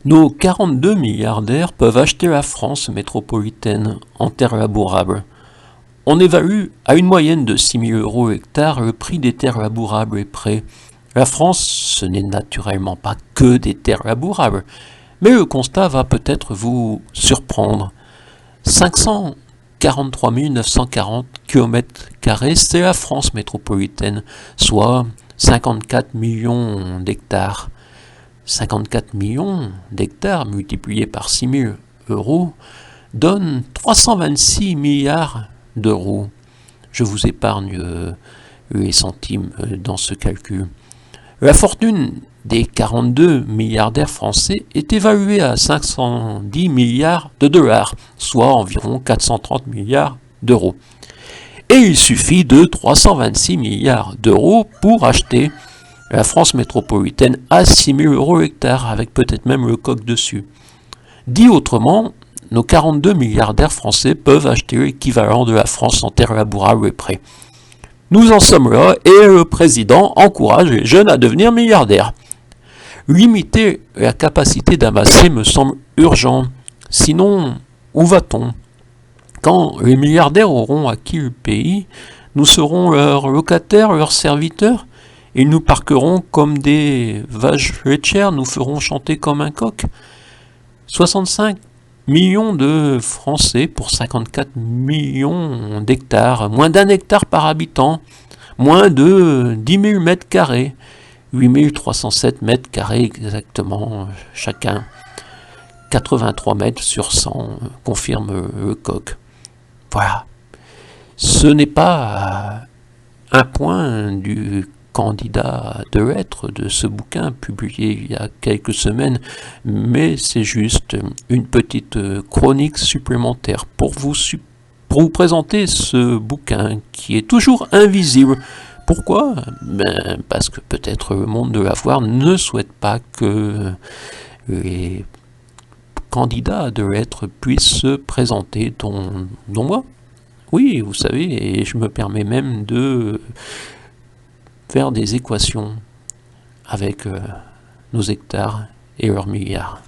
Nos 42 milliardaires peuvent acheter la France métropolitaine en terres labourables. On évalue à une moyenne de 6 000 € hectare le prix des terres labourables et prêts. La France, ce n'est naturellement pas que des terres labourables, mais le constat va peut-être vous surprendre. 543 940 km², c'est la France métropolitaine, soit 54 millions d'hectares. 54 millions d'hectares multipliés par 6 000 € donne 326 milliards d'euros. Je vous épargne les centimes dans ce calcul. La fortune des 42 milliardaires français est évaluée à 510 milliards de dollars, soit environ 430 milliards d'euros. Et il suffit de 326 milliards d'euros pour acheter la France métropolitaine à 6 000 € hectare, avec peut-être même le coq dessus. Dit autrement, nos 42 milliardaires français peuvent acheter l'équivalent de la France en terres labourables et prêts. Nous en sommes là et le président encourage les jeunes à devenir milliardaires. Limiter la capacité d'amasser me semble urgent. Sinon, où va-t-on? Quand les milliardaires auront acquis le pays, nous serons leurs locataires, leurs serviteurs. Ils nous parqueront comme des vaches laitières, nous feront chanter comme un coq. 65 millions de Français pour 54 millions d'hectares, moins d'1 hectare par habitant, moins de 10 000 mètres carrés, 8 307 mètres carrés exactement chacun. 83 mètres sur 100, confirme le coq. Voilà. Ce n'est pas un point du candidat de lettres de ce bouquin publié il y a quelques semaines, mais c'est juste une petite chronique supplémentaire pour vous présenter ce bouquin qui est toujours invisible. Pourquoi? Parce que peut-être le monde de la foire ne souhaite pas que les candidats de lettres puissent se présenter, dont moi. Oui, vous savez, et je me permets même de faire des équations avec nos hectares et leurs milliards.